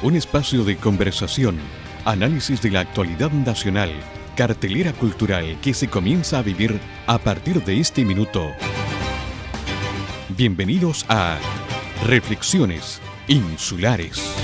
Un espacio de conversación, análisis de la actualidad nacional, cartelera cultural que se comienza a vivir a partir de este minuto. Bienvenidos a Reflexiones Insulares.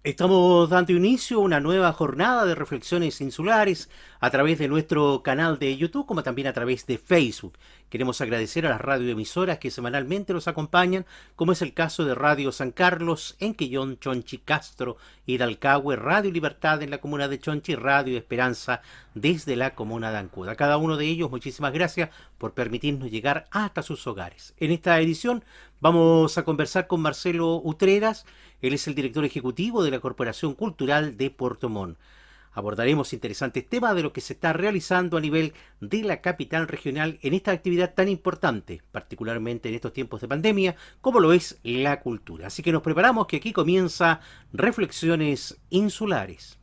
Estamos dando inicio a una nueva jornada de reflexiones insulares a través de nuestro canal de YouTube, como también a través de Facebook. Queremos agradecer a las radioemisoras que semanalmente nos acompañan, como es el caso de Radio San Carlos en Quellón, Chonchi, Castro, Iralcahue, Radio Libertad en la comuna de Chonchi, Radio Esperanza desde la comuna de Ancud. A cada uno de ellos, muchísimas gracias por permitirnos llegar hasta sus hogares. En esta edición vamos a conversar con Marcelo Utreras. Él es el director ejecutivo de la Corporación Cultural de Puerto Montt. Abordaremos interesantes temas de lo que se está realizando a nivel de la capital regional en esta actividad tan importante, particularmente en estos tiempos de pandemia, como lo es la cultura. Así que nos preparamos, que aquí comienza Reflexiones Insulares.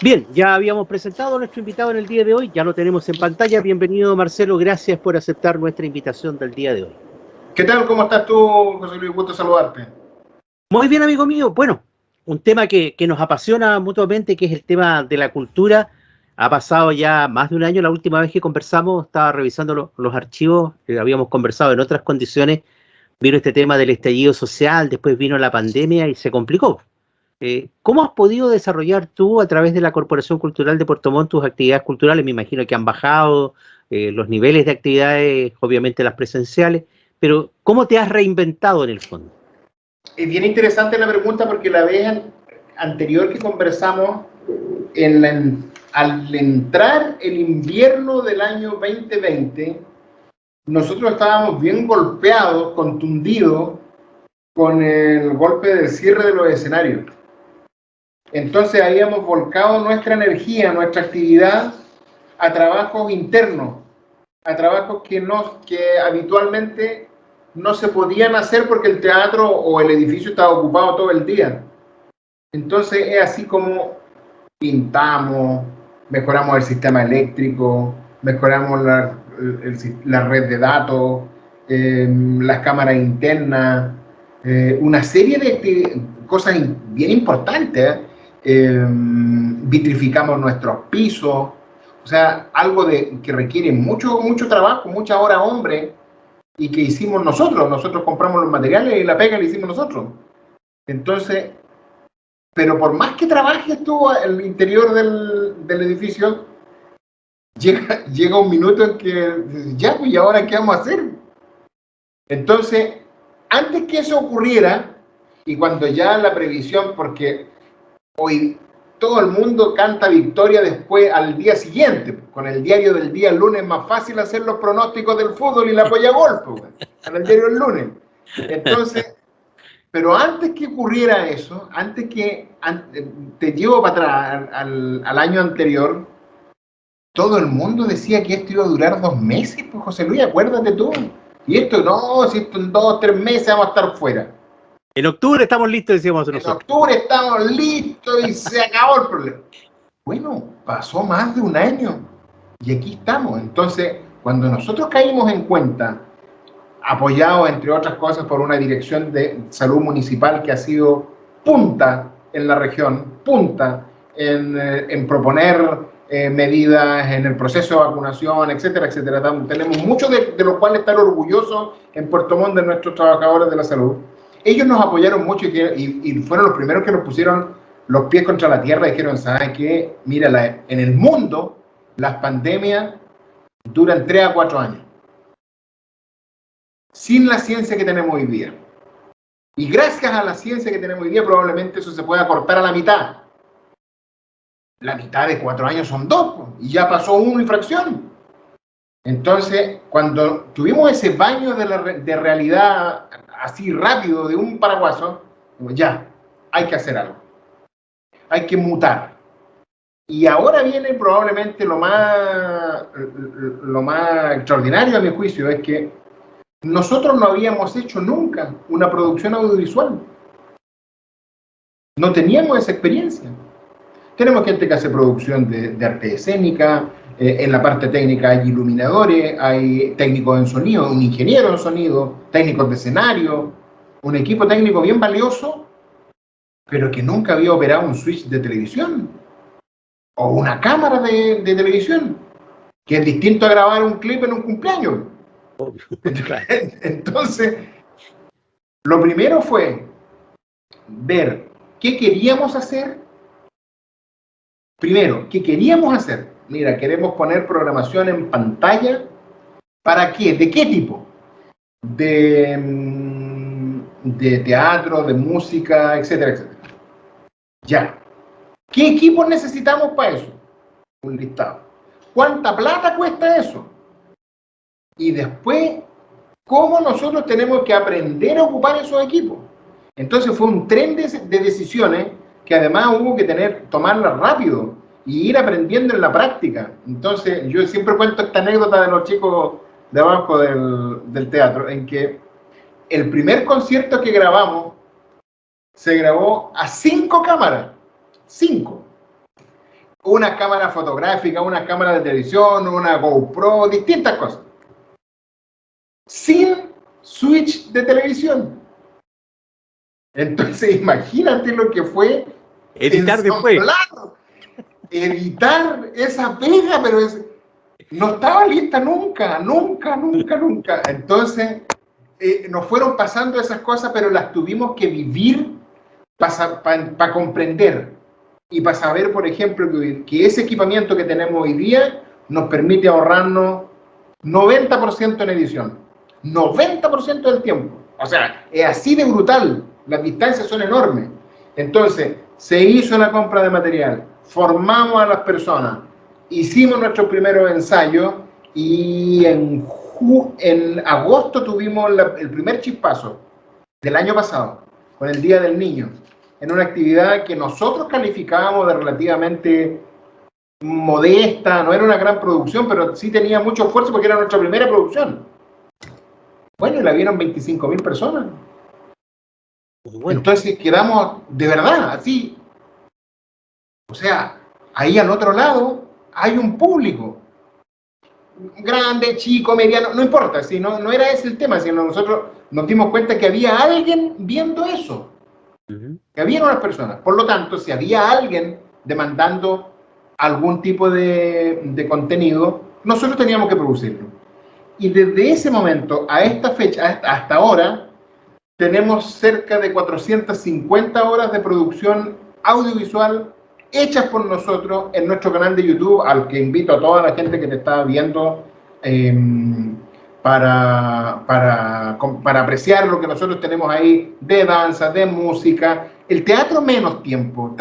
Bien, ya habíamos presentado a nuestro invitado en el día de hoy, ya lo tenemos en pantalla. Bienvenido, Marcelo, gracias por aceptar nuestra invitación del día de hoy. ¿Qué tal? ¿Cómo estás tú, José Luis? Gusto saludarte. Muy bien, amigo mío. Bueno, un tema que nos apasiona mutuamente, que es el tema de la cultura. Ha pasado ya más de un año. La última vez que conversamos, estaba revisando los archivos, habíamos conversado en otras condiciones. Vino este tema del estallido social, después vino la pandemia y se complicó. ¿Cómo has podido desarrollar tú, a través de la Corporación Cultural de Puerto Montt, tus actividades culturales? Me imagino que han bajado los niveles de actividades, obviamente las presenciales, pero ¿cómo te has reinventado en el fondo? Es bien interesante la pregunta, porque la vez anterior que conversamos, al entrar el invierno del año 2020, nosotros estábamos bien golpeados, contundidos, con el golpe del cierre de los escenarios. Entonces habíamos volcado nuestra energía, nuestra actividad a trabajos internos, a trabajos que habitualmente no se podían hacer porque el teatro o el edificio estaba ocupado todo el día. Entonces es así como pintamos, mejoramos el sistema eléctrico, mejoramos la red de datos, las cámaras internas, una serie de cosas bien importantes. Vitrificamos nuestros pisos, o sea, algo que requiere mucho trabajo, mucha hora hombre, y que hicimos nosotros. Nosotros compramos los materiales y la pega la hicimos nosotros. Entonces, pero por más que trabajes tú el interior del edificio, llega un minuto en que ya, pues, ¿y ahora qué vamos a hacer? Entonces, antes que eso ocurriera, y cuando ya la previsión, porque hoy todo el mundo canta victoria después al día siguiente, con el diario del día, el lunes es más fácil hacer los pronósticos del fútbol y la polla golf, con el diario el lunes. Entonces, pero antes que ocurriera eso, te llevo para atrás al año anterior, todo el mundo decía que esto iba a durar 2 meses, pues, José Luis, acuérdate tú. Y esto no, si esto en 2 o 3 meses vamos a estar fuera. En octubre estamos listos, decíamos nosotros. En octubre estamos listos y se acabó el problema. Bueno, pasó más de un año y aquí estamos. Entonces, cuando nosotros caímos en cuenta, apoyados entre otras cosas por una dirección de salud municipal que ha sido punta en la región, punta en proponer medidas en el proceso de vacunación, etcétera, etcétera. Tenemos mucho de lo cual estar orgullosos en Puerto Montt de nuestros trabajadores de la salud. Ellos nos apoyaron mucho y fueron los primeros que nos pusieron los pies contra la tierra y dijeron, ¿sabes qué? Mira, en el mundo las pandemias duran 3 a 4 años. Sin la ciencia que tenemos hoy día. Y gracias a la ciencia que tenemos hoy día, probablemente eso se pueda cortar a la mitad. La mitad de 4 años son 2, y ya pasó 1 y fracción. Entonces, cuando tuvimos ese baño de realidad así rápido, de un paraguaso, ya, hay que hacer algo. Hay que mutar. Y ahora viene probablemente lo más extraordinario, a mi juicio, es que nosotros no habíamos hecho nunca una producción audiovisual. No teníamos esa experiencia. Tenemos gente que hace producción de arte escénica, en la parte técnica hay iluminadores, hay técnicos en sonido, un ingeniero en sonido, técnicos de escenario, un equipo técnico bien valioso, pero que nunca había operado un switch de televisión o una cámara de televisión, que es distinto a grabar un clip en un cumpleaños. Obvio. Entonces, lo primero fue ver qué queríamos hacer. Primero, ¿qué queríamos hacer? Mira, queremos poner programación en pantalla. ¿Para qué? ¿De qué tipo? De teatro, de música, etcétera, etcétera. Ya. ¿Qué equipos necesitamos para eso? Un listado. ¿Cuánta plata cuesta eso? Y después, ¿cómo nosotros tenemos que aprender a ocupar esos equipos? Entonces fue un tren de decisiones que además hubo que tomarlas rápido y ir aprendiendo en la práctica. Entonces yo siempre cuento esta anécdota de los chicos de abajo del teatro, en que el primer concierto que grabamos se grabó a 5 cámaras. 5. Una cámara fotográfica, una cámara de televisión, una GoPro, distintas cosas. Sin switch de televisión. Entonces, imagínate lo que fue editar después. Editar esa pega, pero no estaba lista nunca. Entonces, nos fueron pasando esas cosas, pero las tuvimos que vivir para comprender y para saber, por ejemplo, que ese equipamiento que tenemos hoy día nos permite ahorrarnos 90% en edición. 90% del tiempo. O sea, es así de brutal. Las distancias son enormes. Entonces, se hizo la compra de material, formamos a las personas, hicimos nuestros primeros ensayos y en agosto tuvimos el primer chispazo del año pasado, con el Día del Niño, en una actividad que nosotros calificábamos de relativamente modesta, no era una gran producción, pero sí tenía mucho esfuerzo porque era nuestra primera producción. Bueno, y la vieron 25.000 personas. Bueno. Entonces quedamos de verdad así. O sea, ahí al otro lado hay un público. Grande, chico, mediano, no importa, si no era ese el tema, sino nosotros nos dimos cuenta que había alguien viendo eso. Que había unas personas. Por lo tanto, si había alguien demandando algún tipo de contenido, nosotros teníamos que producirlo. Y desde ese momento a esta fecha, hasta ahora, tenemos cerca de 450 horas de producción audiovisual hechas por nosotros en nuestro canal de YouTube, al que invito a toda la gente que te está viendo para apreciar lo que nosotros tenemos ahí de danza, de música. El teatro menos tiempo,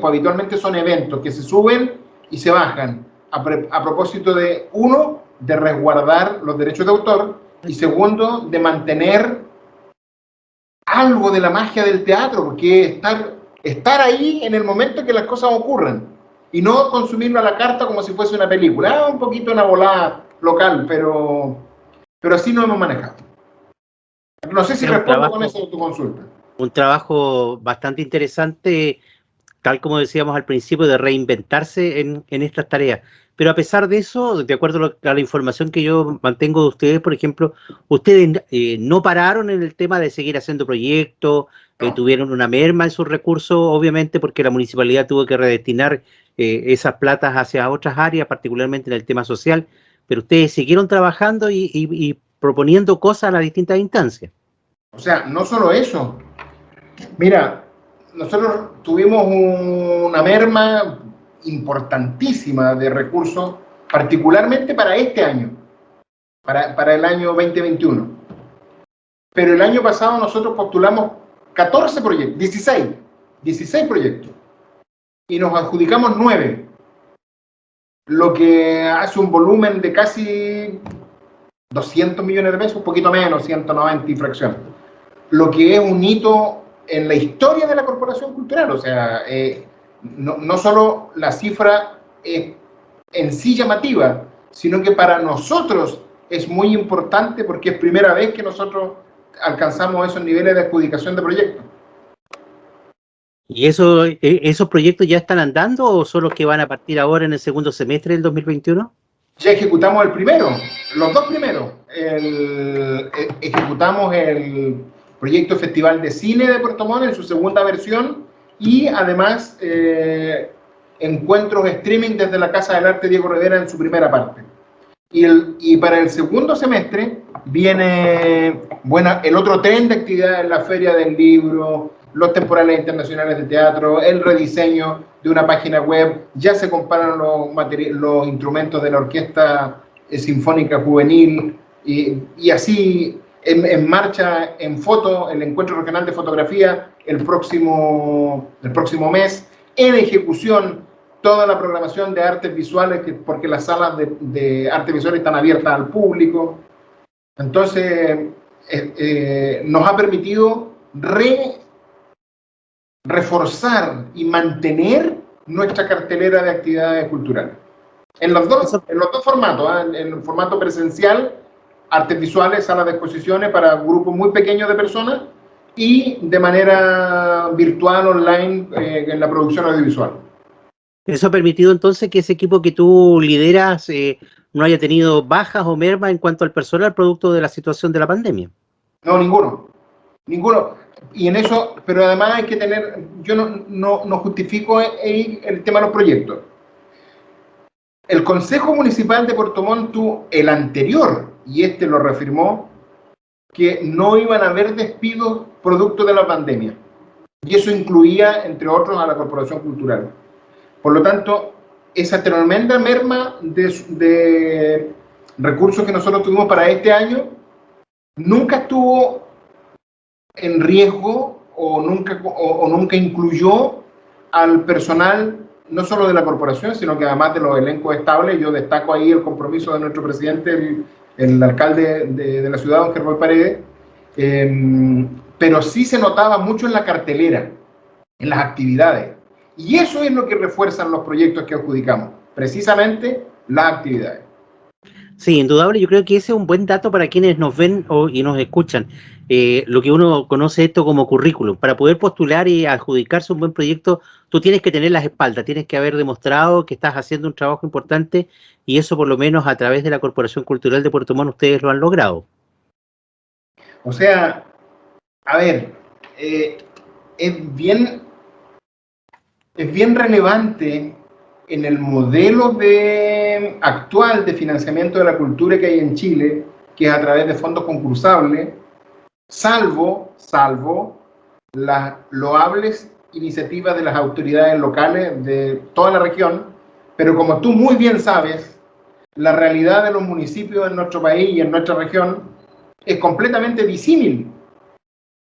habitualmente son eventos que se suben y se bajan a propósito de, uno, de resguardar los derechos de autor y segundo, de mantener algo de la magia del teatro, porque estar ahí en el momento que las cosas ocurren y no consumirlo a la carta como si fuese una película, un poquito una volada local, pero así no hemos manejado. No sé si respondo con eso a tu consulta. Un trabajo bastante interesante, tal como decíamos al principio, de reinventarse en estas tareas. Pero a pesar de eso, de acuerdo a la información que yo mantengo de ustedes, por ejemplo, ustedes no pararon en el tema de seguir haciendo proyectos, tuvieron una merma en sus recursos, obviamente porque la municipalidad tuvo que redestinar esas platas hacia otras áreas, particularmente en el tema social, pero ustedes siguieron trabajando y proponiendo cosas a las distintas instancias. O sea, no solo eso. Mira, nosotros tuvimos una merma importantísima de recursos, particularmente para este año, para el año 2021. Pero el año pasado nosotros postulamos 14 proyectos, 16 proyectos, y nos adjudicamos 9, lo que hace un volumen de casi 200 millones de pesos, un poquito menos, 190 y fracción, lo que es un hito en la historia de la Corporación Cultural. O sea, no solo la cifra es en sí llamativa, sino que para nosotros es muy importante porque es primera vez que nosotros alcanzamos esos niveles de adjudicación de proyectos. ¿Y esos proyectos ya están andando o son los que van a partir ahora en el segundo semestre del 2021? Ya ejecutamos el primero, los dos primeros. Ejecutamos proyecto Festival de Cine de Puerto Montt en su segunda versión y además encuentros streaming desde la Casa del Arte Diego Rivera en su primera parte. Y para el segundo semestre viene el otro tren de actividades, la Feria del Libro, los temporales internacionales de teatro, el rediseño de una página web, ya se comparan los instrumentos de la Orquesta Sinfónica Juvenil y así en marcha en foto, el Encuentro Regional de Fotografía el próximo mes, en ejecución toda la programación de artes visuales, porque las salas de artes visuales están abiertas al público. Entonces, nos ha permitido reforzar y mantener nuestra cartelera de actividades culturales. En los dos formatos, en el formato presencial, artes visuales, salas de exposiciones para grupos muy pequeños de personas, y de manera virtual, online, en la producción audiovisual. Eso ha permitido entonces que ese equipo que tú lideras no haya tenido bajas o mermas en cuanto al personal producto de la situación de la pandemia. No, ninguno. Y en eso, pero además hay que tener, yo no justifico el tema de los proyectos. El Consejo Municipal de Puerto Montt, el anterior, y este lo reafirmó, que no iban a haber despidos producto de la pandemia. Y eso incluía, entre otros, a la Corporación Cultural. Por lo tanto, esa tremenda merma de recursos que nosotros tuvimos para este año nunca estuvo en riesgo o nunca incluyó al personal, no solo de la corporación, sino que además de los elencos estables. Yo destaco ahí el compromiso de nuestro presidente, el alcalde de la ciudad, don Germán Paredes, pero sí se notaba mucho en la cartelera, en las actividades. Y eso es lo que refuerzan los proyectos que adjudicamos, precisamente las actividades. Sí, indudable, yo creo que ese es un buen dato para quienes nos ven y nos escuchan. Lo que uno conoce esto como currículum. Para poder postular y adjudicarse un buen proyecto, tú tienes que tener las espaldas, tienes que haber demostrado que estás haciendo un trabajo importante, y eso por lo menos a través de la Corporación Cultural de Puerto Montt ustedes lo han logrado. O sea, a ver, es bien relevante en el modelo actual de financiamiento de la cultura que hay en Chile, que es a través de fondos concursables, salvo las loables iniciativas de las autoridades locales de toda la región, pero como tú muy bien sabes, la realidad de los municipios en nuestro país y en nuestra región es completamente disímil.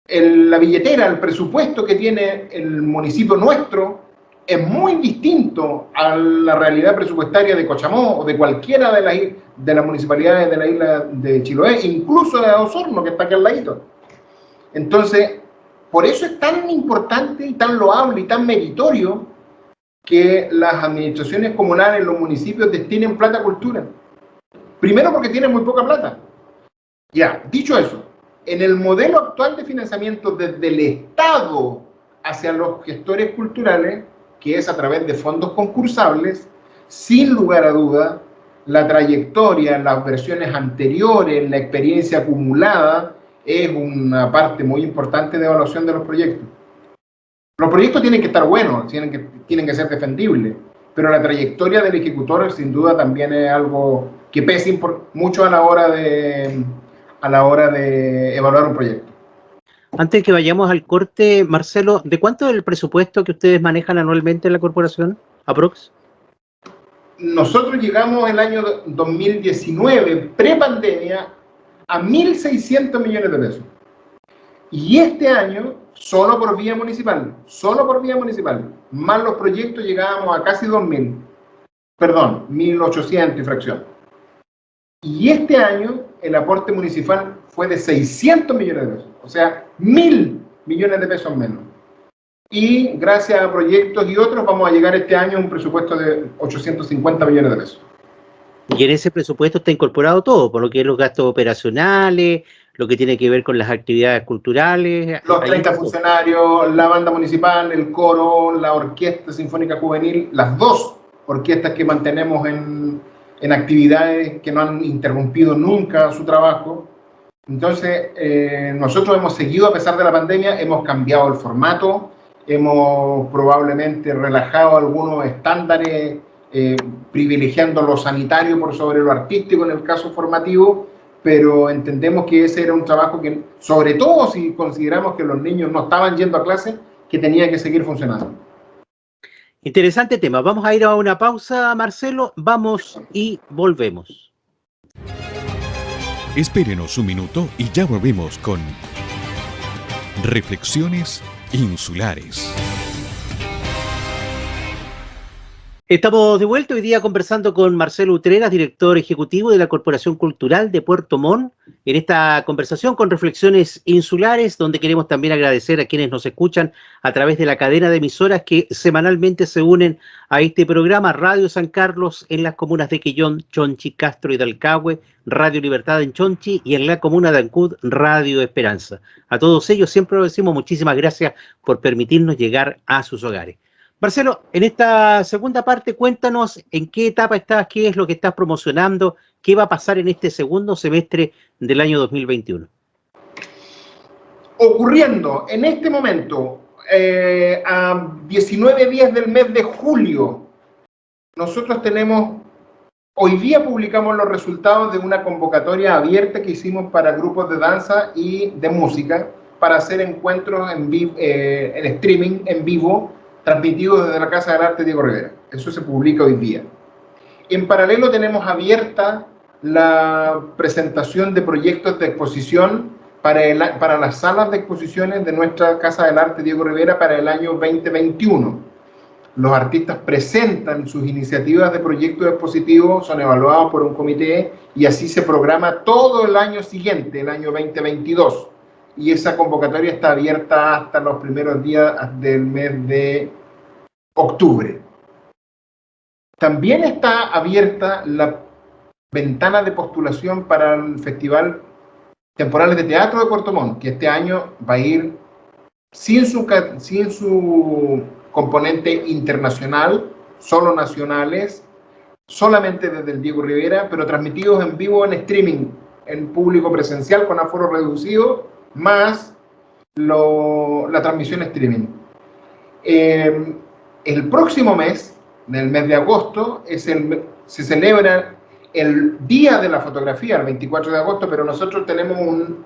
La billetera, el presupuesto que tiene el municipio nuestro es muy distinto a la realidad presupuestaria de Cochamó o de cualquiera de las municipalidades de la isla de Chiloé, incluso de Osorno, que está aquí al ladito. Entonces, por eso es tan importante y tan loable y tan meritorio que las administraciones comunales, los municipios destinen plata a cultura. Primero porque tienen muy poca plata. Ya, dicho eso, en el modelo actual de financiamiento desde el Estado hacia los gestores culturales, que es a través de fondos concursables, sin lugar a duda, la trayectoria, las versiones anteriores, la experiencia acumulada, es una parte muy importante de evaluación de los proyectos. Los proyectos tienen que estar buenos, tienen que ser defendibles, pero la trayectoria del ejecutor sin duda también es algo que pesa mucho a la hora de evaluar un proyecto. Antes de que vayamos al corte, Marcelo, ¿de cuánto es el presupuesto que ustedes manejan anualmente en la corporación, aprox? Nosotros llegamos el año 2019, pre-pandemia, a 1.600 millones de pesos. Y este año, solo por vía municipal, más los proyectos, llegábamos a casi 2.000. Perdón, 1.800 y fracción. Y este año, el aporte municipal fue de 600 millones de pesos. O sea, 1.000 millones de pesos menos. Y gracias a proyectos y otros vamos a llegar este año a un presupuesto de 850 millones de pesos. Y en ese presupuesto está incorporado todo, por lo que es los gastos operacionales, lo que tiene que ver con las actividades culturales. Los 30 funcionarios, la banda municipal, el coro, la Orquesta Sinfónica Juvenil, las dos orquestas que mantenemos en actividades que no han interrumpido nunca su trabajo. Entonces, nosotros hemos seguido a pesar de la pandemia, hemos cambiado el formato, hemos probablemente relajado algunos estándares, privilegiando lo sanitario por sobre lo artístico en el caso formativo, pero entendemos que ese era un trabajo que, sobre todo si consideramos que los niños no estaban yendo a clase, que tenía que seguir funcionando. Interesante tema. Vamos a ir a una pausa, Marcelo. Vamos y volvemos. Espérenos un minuto y ya volvemos con Reflexiones Insulares. Estamos de vuelta hoy día conversando con Marcelo Utreras, director ejecutivo de la Corporación Cultural de Puerto Montt, en esta conversación con Reflexiones Insulares, donde queremos también agradecer a quienes nos escuchan a través de la cadena de emisoras que semanalmente se unen a este programa: Radio San Carlos en las comunas de Quillón, Chonchi, Castro y Dalcahue, Radio Libertad en Chonchi, y en la comuna de Ancud, Radio Esperanza. A todos ellos siempre les decimos muchísimas gracias por permitirnos llegar a sus hogares. Marcelo, en esta segunda parte cuéntanos en qué etapa estás, qué es lo que estás promocionando, qué va a pasar en este segundo semestre del año 2021. Ocurriendo en este momento, a 19 días del mes de julio, nosotros hoy día publicamos los resultados de una convocatoria abierta que hicimos para grupos de danza y de música para hacer encuentros en streaming, en vivo, transmitidos desde la Casa del Arte Diego Rivera. Eso se publica hoy día. En paralelo tenemos abierta la presentación de proyectos de exposición para las salas de exposiciones de nuestra Casa del Arte Diego Rivera para el año 2021. Los artistas presentan sus iniciativas de proyectos expositivos, son evaluados por un comité y así se programa todo el año siguiente, el año 2022. Y esa convocatoria está abierta hasta los primeros días del mes de octubre. También está abierta la ventana de postulación para el Festival Temporales de Teatro de Puerto Montt, que este año va a ir sin su componente internacional, solo nacionales, solamente desde el Diego Rivera, pero transmitidos en vivo en streaming, en público presencial con aforo reducido, más la transmisión streaming. El próximo mes, en el mes de agosto, se celebra el Día de la Fotografía, el 24 de agosto, pero nosotros tenemos un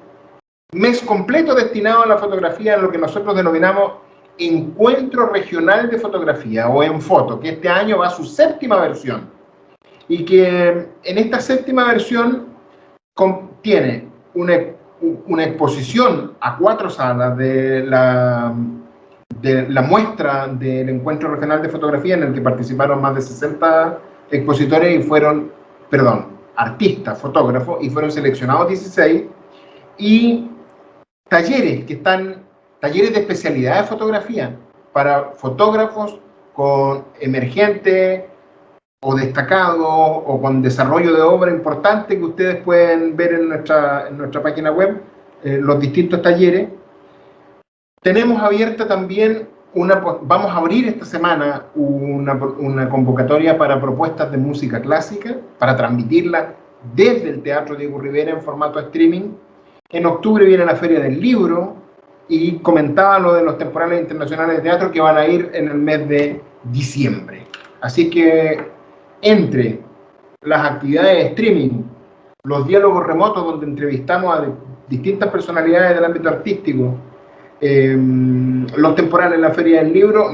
mes completo destinado a la fotografía en lo que nosotros denominamos Encuentro Regional de Fotografía, o Enfoto, que este año va a su 7ª versión. Y que en esta 7ª versión contiene una exposición a 4 salas de la muestra del Encuentro Regional de Fotografía, en el que participaron más de 60 expositores artistas, fotógrafos, y fueron seleccionados 16, y talleres de especialidad de fotografía para fotógrafos con emergentes o destacados o con desarrollo de obra importante, que ustedes pueden ver en nuestra página web, los distintos talleres. Tenemos abierta también vamos a abrir esta semana una convocatoria para propuestas de música clásica, para transmitirla desde el Teatro Diego Rivera en formato streaming. En octubre viene la Feria del Libro, y comentaba lo de los temporales internacionales de teatro que van a ir en el mes de diciembre. Así que entre las actividades de streaming, los diálogos remotos donde entrevistamos a distintas personalidades del ámbito artístico, los temporales en la Feria del Libro,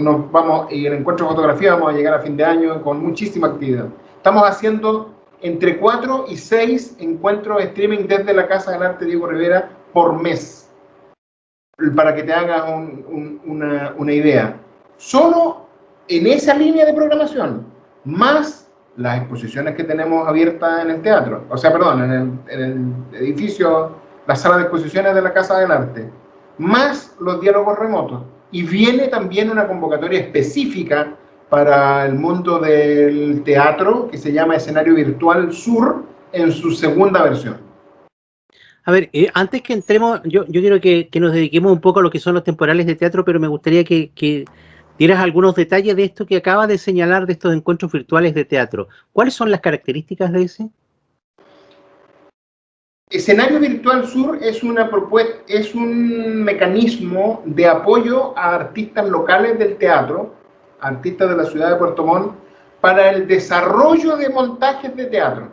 y el encuentro de fotografía, vamos a llegar a fin de año con muchísima actividad. Estamos haciendo entre 4 y 6 encuentros de streaming desde la Casa del Arte Diego Rivera por mes, para que te hagas una idea. Solo en esa línea de programación, más las exposiciones que tenemos abiertas en el teatro, en el edificio, la sala de exposiciones de la Casa del Arte, más los diálogos remotos. Y viene también una convocatoria específica para el mundo del teatro, que se llama Escenario Virtual Sur, en su 2ª versión. A ver, antes que entremos, yo quiero que nos dediquemos un poco a lo que son los temporales de teatro, pero me gustaría que dieras algunos detalles de esto que acabas de señalar, de estos encuentros virtuales de teatro. ¿Cuáles son las características de ese? Escenario Virtual Sur es una propuesta, es un mecanismo de apoyo a artistas locales del teatro, artistas de la ciudad de Puerto Montt, para el desarrollo de montajes de teatro,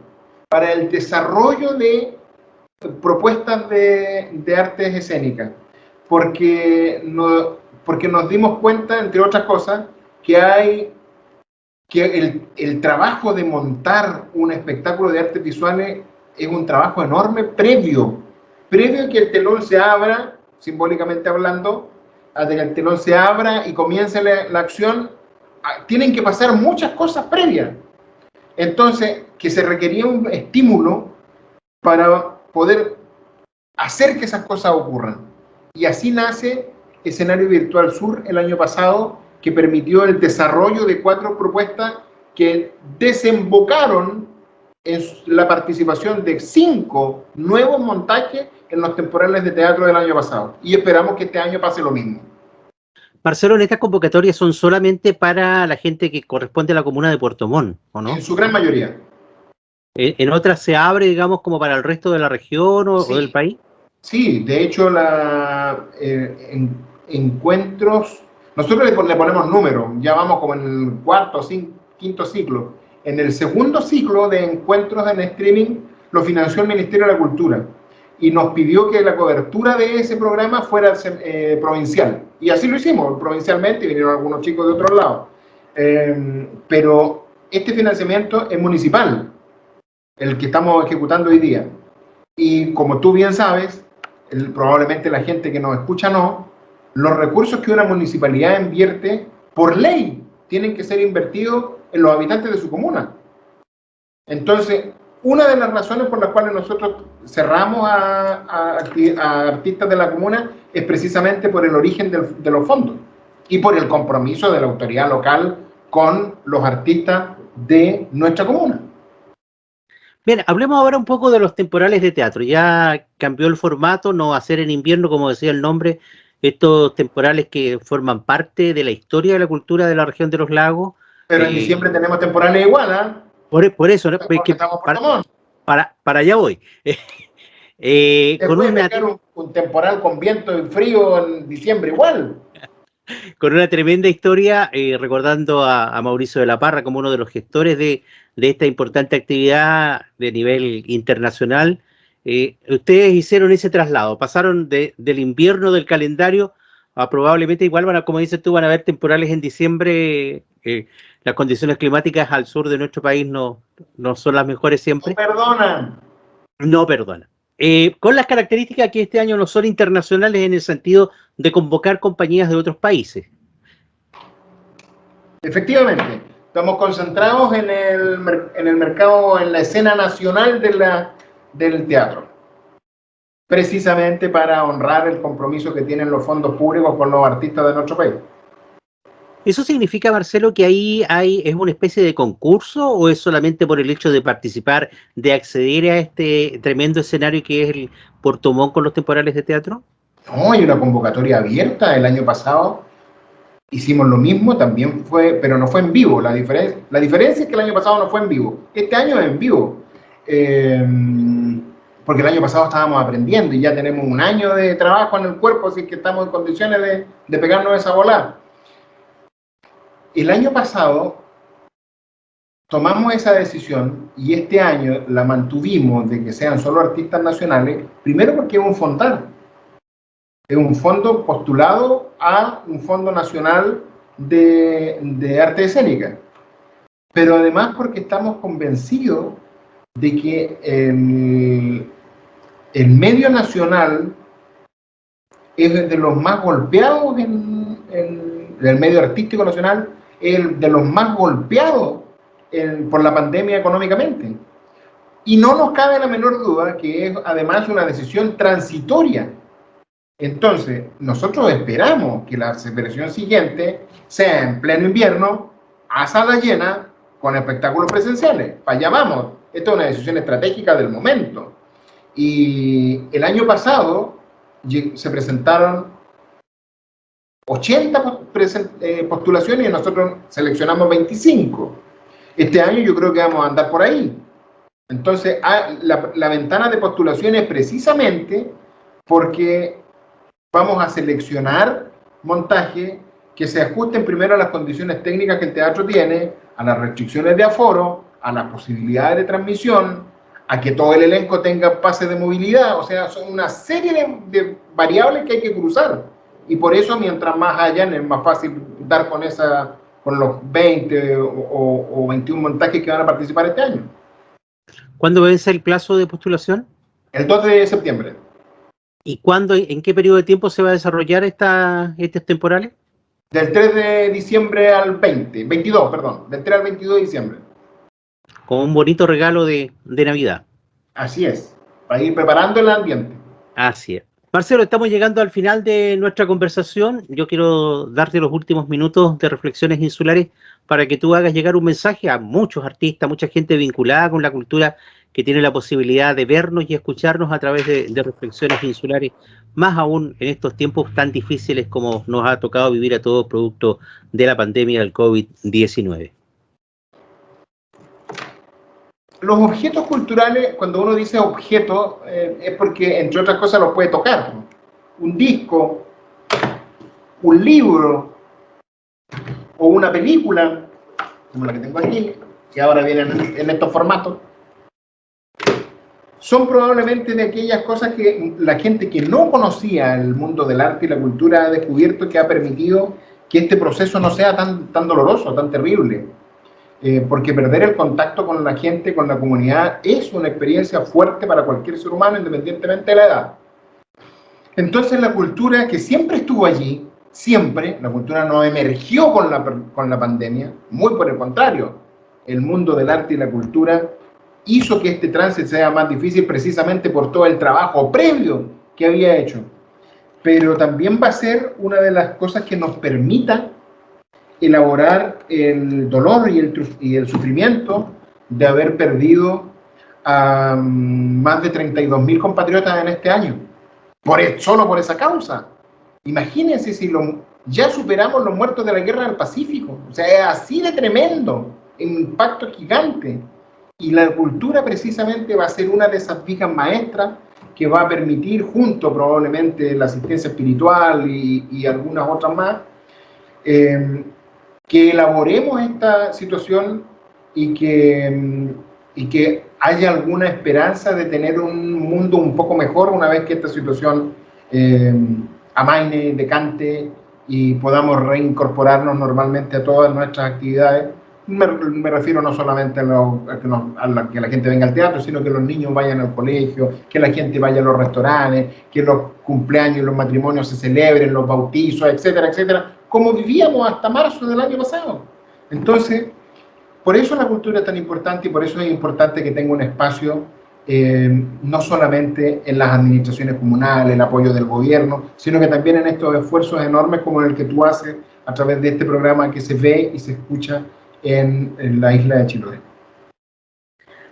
para el desarrollo de propuestas de artes escénicas, porque nos dimos cuenta, entre otras cosas, que el trabajo de montar un espectáculo de artes visuales es un trabajo enorme previo a que el telón se abra, simbólicamente hablando, a que el telón se abra y comience la acción, tienen que pasar muchas cosas previas. Entonces, que se requería un estímulo para poder hacer que esas cosas ocurran. Y así nace Escenario Virtual Sur el año pasado, que permitió el desarrollo de 4 propuestas que desembocaron en la participación de 5 nuevos montajes en los temporales de teatro del año pasado. Y esperamos que este año pase lo mismo. Marcelo, estas convocatorias son solamente para la gente que corresponde a la comuna de Puerto Montt, ¿o no? En su gran mayoría. ¿En otras se abre, digamos, como para el resto de la región Sí. o del país? Sí, de hecho, encuentros, nosotros le ponemos números, ya vamos como en el 4º o 5º ciclo. En el 2º ciclo de encuentros en streaming lo financió el Ministerio de la Cultura y nos pidió que la cobertura de ese programa fuera provincial. Y así lo hicimos, provincialmente, vinieron algunos chicos de otros lados. Pero este financiamiento es municipal, el que estamos ejecutando hoy día. Y como tú bien sabes, probablemente la gente que nos escucha no, los recursos que una municipalidad invierte, por ley, tienen que ser invertidos en los habitantes de su comuna. Entonces, una de las razones por las cuales nosotros cerramos a artistas de la comuna es precisamente por el origen de los fondos y por el compromiso de la autoridad local con los artistas de nuestra comuna. Bien, hablemos ahora un poco de los temporales de teatro. Ya cambió el formato, no va a ser en invierno, como decía el nombre, estos temporales que forman parte de la historia de la cultura de la región de los lagos. Pero en diciembre tenemos temporales igual, ¿ah? Por eso, ¿no? Porque estamos para allá voy. Con un temporal con viento y frío en diciembre igual. Con una tremenda historia, recordando a Mauricio de la Parra como uno de los gestores de esta importante actividad de nivel internacional. Ustedes hicieron ese traslado, pasaron del invierno del calendario a probablemente igual, como dices tú, van a haber temporales en diciembre. Las condiciones climáticas al sur de nuestro país no son las mejores siempre. No perdonan. Con las características que este año no son internacionales en el sentido de convocar compañías de otros países. Efectivamente, estamos concentrados en el mercado, en la escena nacional del teatro, precisamente para honrar el compromiso que tienen los fondos públicos con los artistas de nuestro país. ¿Eso significa, Marcelo, que ahí es una especie de concurso o es solamente por el hecho de participar, de acceder a este tremendo escenario que es el Puerto Montt con los temporales de teatro? No, hay una convocatoria abierta. El año pasado hicimos lo mismo, también fue, pero no fue en vivo. La diferencia es que el año pasado no fue en vivo. Este año es en vivo. Porque el año pasado estábamos aprendiendo y ya tenemos un año de trabajo en el cuerpo, así que estamos en condiciones de pegarnos esa bola. El año pasado tomamos esa decisión y este año la mantuvimos de que sean solo artistas nacionales, primero porque es un fondar. Es un fondo postulado a un fondo nacional de arte escénica. Pero además porque estamos convencidos de que el medio nacional es de los más golpeados el medio artístico nacional es de los más golpeados por la pandemia económicamente. Y no nos cabe la menor duda que es además una decisión transitoria. Entonces, nosotros esperamos que la versión siguiente sea en pleno invierno, a sala llena, con espectáculos presenciales. Para allá vamos. Esta es una decisión estratégica del momento. Y el año pasado se presentaron 80 postulaciones y nosotros seleccionamos 25. Este año yo creo que vamos a andar por ahí. Entonces, la ventana de postulación es precisamente porque vamos a seleccionar montajes que se ajusten primero a las condiciones técnicas que el teatro tiene, a las restricciones de aforo, a las posibilidades de transmisión, a que todo el elenco tenga pases de movilidad. O sea, son una serie de variables que hay que cruzar. Y por eso, mientras más hayan, es más fácil dar con los 20 o 21 montajes que van a participar este año. ¿Cuándo vence el plazo de postulación? El 2 de septiembre. ¿Y en qué periodo de tiempo se va a desarrollar estos temporales? Del 3 de diciembre al 22, perdón, del 3 al 22 de diciembre. Como un bonito regalo de Navidad. Así es, para ir preparando el ambiente. Así es. Marcelo, estamos llegando al final de nuestra conversación. Yo quiero darte los últimos minutos de Reflexiones Insulares para que tú hagas llegar un mensaje a muchos artistas, mucha gente vinculada con la cultura que tiene la posibilidad de vernos y escucharnos a través de Reflexiones Insulares, más aún en estos tiempos tan difíciles como nos ha tocado vivir a todos producto de la pandemia del COVID-19. Los objetos culturales, cuando uno dice objeto, es porque, entre otras cosas, los puede tocar. Un disco, un libro o una película, como la que tengo aquí, que ahora viene en estos formatos, son probablemente de aquellas cosas que la gente que no conocía el mundo del arte y la cultura ha descubierto, que ha permitido que este proceso no sea tan doloroso, tan terrible. Porque perder el contacto con la gente, con la comunidad, es una experiencia fuerte para cualquier ser humano, independientemente de la edad. Entonces la cultura, que siempre estuvo allí, siempre, la cultura no emergió con la pandemia, muy por el contrario, el mundo del arte y la cultura hizo que este tránsito sea más difícil precisamente por todo el trabajo previo que había hecho. Pero también va a ser una de las cosas que nos permita elaborar el dolor y el sufrimiento de haber perdido a más de 32.000 compatriotas en este año, solo por esa causa. Imagínense si ya superamos los muertos de la guerra del Pacífico. O sea, es así de tremendo, un impacto gigante. Y la cultura precisamente va a ser una de esas vigas maestras que va a permitir, junto probablemente la asistencia espiritual y algunas otras más, que elaboremos esta situación y que haya alguna esperanza de tener un mundo un poco mejor una vez que esta situación amaine, decante y podamos reincorporarnos normalmente a todas nuestras actividades. Me refiero no solamente a que la gente venga al teatro, sino que los niños vayan al colegio, que la gente vaya a los restaurantes, que los cumpleaños y los matrimonios se celebren, los bautizos, etcétera, etcétera, como vivíamos hasta marzo del año pasado. Entonces, por eso la cultura es tan importante y por eso es importante que tenga un espacio no solamente en las administraciones comunales, el apoyo del gobierno, sino que también en estos esfuerzos enormes como el que tú haces a través de este programa que se ve y se escucha en la isla de Chiloé.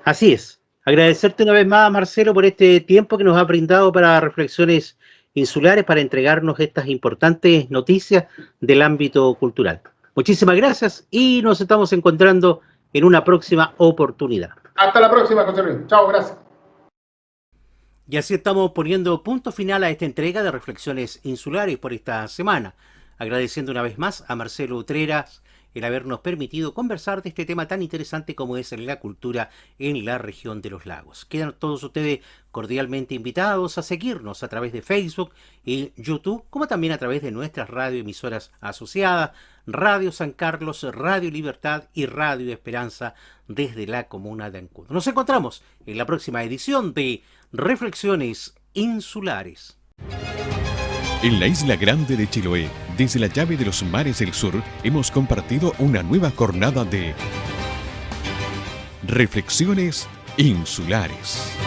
Así es. Agradecerte una vez más, Marcelo, por este tiempo que nos ha brindado para Reflexiones Insulares, para entregarnos estas importantes noticias del ámbito cultural. Muchísimas gracias y nos estamos encontrando en una próxima oportunidad. Hasta la próxima, José Luis. Chao, gracias. Y así estamos poniendo punto final a esta entrega de Reflexiones Insulares por esta semana, agradeciendo una vez más a Marcelo Utreras el habernos permitido conversar de este tema tan interesante como es la cultura en la región de los lagos. Quedan todos ustedes cordialmente invitados a seguirnos a través de Facebook y YouTube, como también a través de nuestras radioemisoras asociadas, Radio San Carlos, Radio Libertad y Radio Esperanza desde la comuna de Ancud. Nos encontramos en la próxima edición de Reflexiones Insulares. En la isla grande de Chiloé, desde la llave de los mares del sur, hemos compartido una nueva jornada de Reflexiones Insulares.